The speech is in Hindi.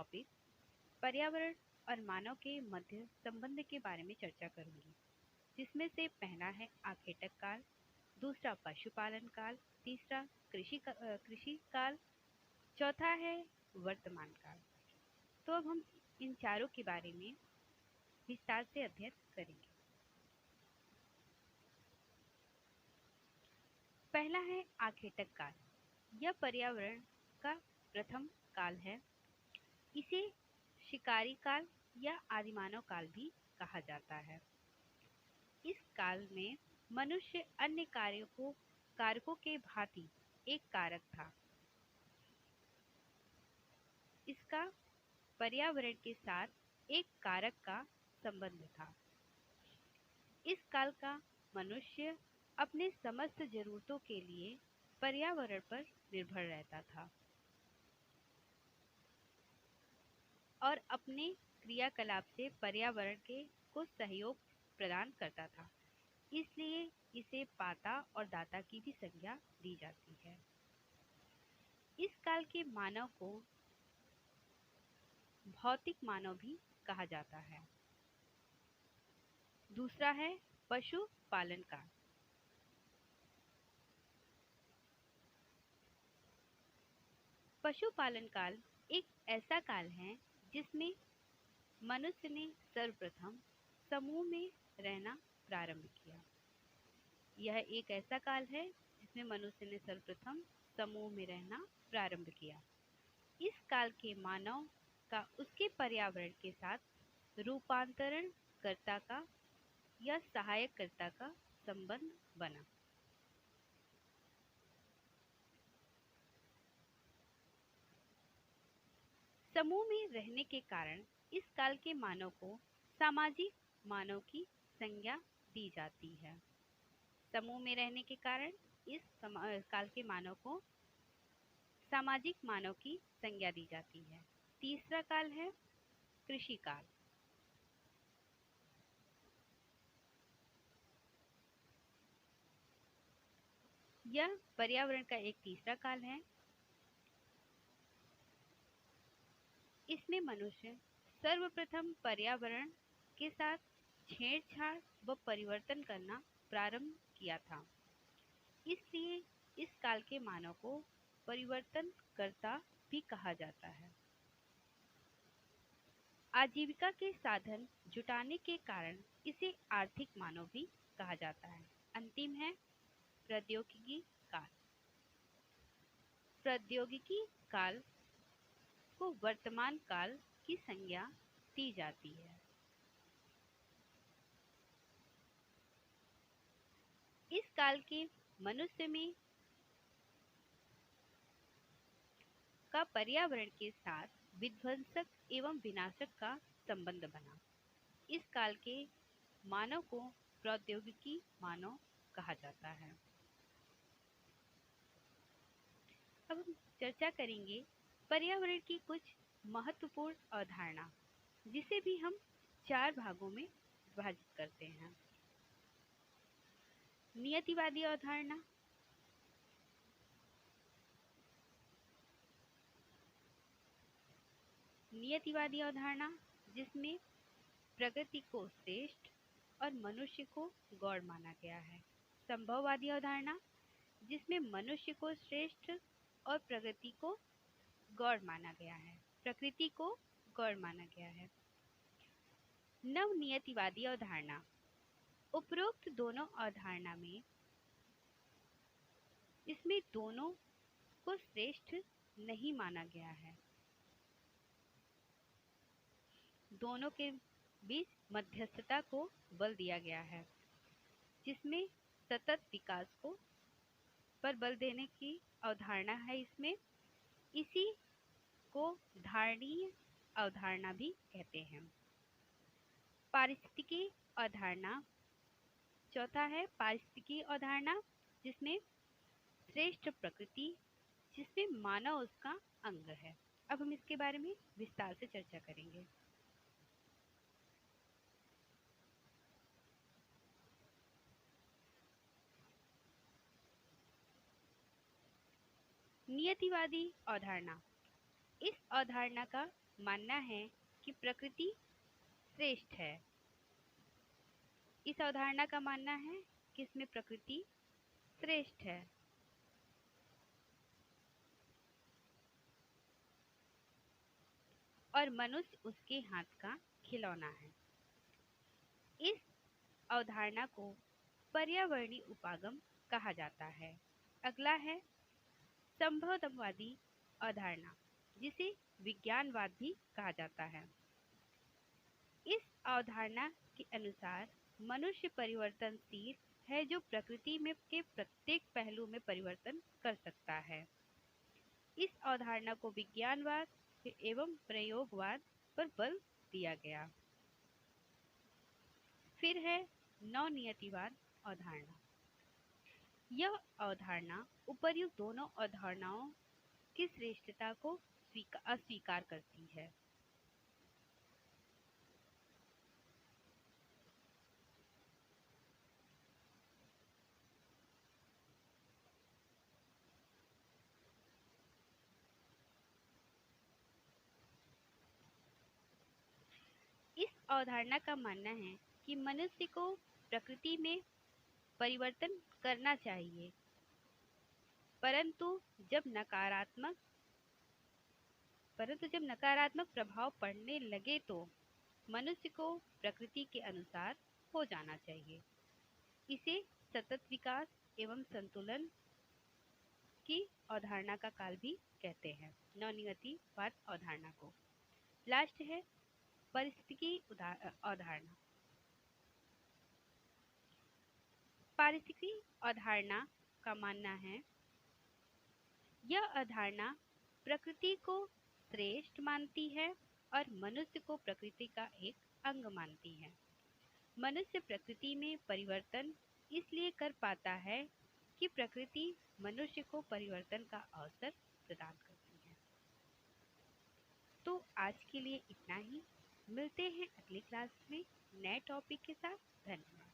टॉपिक पर्यावरण और मानव के मध्य संबंध के बारे में चर्चा करूंगी, जिसमें से पहला है आखेटक काल, दूसरा पशुपालन काल, तीसरा कृषि काल, चौथा है वर्तमान काल। तो अब हम इन चारों के बारे में विस्तार से अध्ययन करेंगे। पहला है आखेटक काल। यह पर्यावरण का प्रथम काल है। इसे शिकारी काल या आदिमानव काल भी कहा जाता है। इस काल में मनुष्य अन्य कारकों के भांति एक कारक था। इसका पर्यावरण के साथ एक कारक का संबंध था। इस काल का मनुष्य अपने समस्त जरूरतों के लिए पर्यावरण पर निर्भर रहता था और अपने क्रियाकलाप से पर्यावरण को सहयोग प्रदान करता था। इसलिए इसे पाता और दाता की भी संज्ञा दी जाती है। इस काल के मानव को भौतिक मानव भी कहा जाता है। दूसरा है पशुपालन काल। पशुपालन काल एक ऐसा काल है जिसमें मनुष्य ने सर्वप्रथम समूह में रहना प्रारंभ किया। यह एक ऐसा काल है जिसमें मनुष्य ने सर्वप्रथम समूह में रहना प्रारंभ किया। इस काल के मानव का उसके पर्यावरण के साथ रूपांतरण कर्ता का या सहायक कर्ता का संबंध बना। समूह में रहने के कारण इस काल के मानव को सामाजिक मानव की संज्ञा दी जाती है। समूह में रहने के कारण इस काल के मानव को सामाजिक मानव की संज्ञा दी जाती है। तीसरा काल है कृषि काल। यह पर्यावरण का एक तीसरा काल है। इसमें मनुष्य सर्वप्रथम पर्यावरण के साथ छेड़छाड़ व परिवर्तन करना प्रारंभ किया था। इसलिए इस काल के मानव को परिवर्तन कर्ता भी कहा जाता है। आजीविका के साधन जुटाने के कारण इसे आर्थिक मानव भी कहा जाता है। अंतिम है प्रौद्योगिकी काल। प्रौद्योगिकी काल को वर्तमान काल की संज्ञा दी जाती है। इस काल के मनुष्य में का पर्यावरण के साथ विध्वंसक एवं विनाशक का संबंध बना। इस काल के मानव को प्रौद्योगिकी मानव कहा जाता है। अब हम चर्चा करेंगे पर्यावरण की कुछ महत्वपूर्ण अवधारणा, जिसे भी हम 4 भागों में विभाजित करते हैं। नियतिवादी अवधारणा, नियतिवादी अवधारणा जिसमें प्रकृति को श्रेष्ठ और मनुष्य को गौण माना गया है। संभववादी अवधारणा जिसमें मनुष्य को श्रेष्ठ और प्रकृति को गौण माना गया है। नवनियतिवादी अवधारणा, उपरोक्त दोनों अवधारणा में इसमें दोनों को श्रेष्ठ नहीं माना गया है। दोनों के बीच मध्यस्थता को बल दिया गया है, जिसमें सतत विकास को पर बल देने की अवधारणा है। इसमें इसी को धारणीय अवधारणा भी कहते हैं। पारिस्थितिकी अवधारणा, चौथा है पारिस्थितिकी अवधारणा जिसमें श्रेष्ठ प्रकृति, जिसमें मानव उसका अंग है। अब हम इसके बारे में विस्तार से चर्चा करेंगे। नियतिवादी अवधारणा, इस अवधारणा का मानना है कि प्रकृति श्रेष्ठ है। इस अवधारणा का मानना है कि इसमें प्रकृति श्रेष्ठ है और मनुष्य उसके हाथ का खिलौना है। इस अवधारणा को पर्यावरणीय उपागम कहा जाता है। अगला है संभववादी अवधारणा, जिसे विज्ञानवाद भी कहा जाता है। इस अवधारणा के अनुसार मनुष्य परिवर्तनशील है, जो प्रकृति में के प्रत्येक पहलू में परिवर्तन कर सकता है। इस अवधारणा को विज्ञानवाद एवं प्रयोगवाद पर बल दिया गया। फिर है नवनियतिवाद अवधारणा। यह अवधारणा उपर्युक्त दोनों अवधारणाओं की श्रेष्ठता को अस्वीकार करती है। इस अवधारणा का मानना है कि मनुष्य को प्रकृति में परिवर्तन करना चाहिए, परंतु जब नकारात्मक प्रभाव पड़ने लगे तो मनुष्य को प्रकृति के अनुसार हो जाना चाहिए। इसे सतत विकास एवं संतुलन की अवधारणा का काल भी कहते हैं, नवनियतिवाद अवधारणा को। लास्ट है पारिस्थितिकी अवधारणा। पारिस्थितिकी अवधारणा का मानना है, यह अवधारणा प्रकृति को श्रेष्ठ मानती है और मनुष्य को प्रकृति का एक अंग मानती है। मनुष्य प्रकृति में परिवर्तन इसलिए कर पाता है कि प्रकृति मनुष्य को परिवर्तन का अवसर प्रदान करती है। तो आज के लिए इतना ही। मिलते हैं अगली क्लास में नए टॉपिक के साथ। धन्यवाद।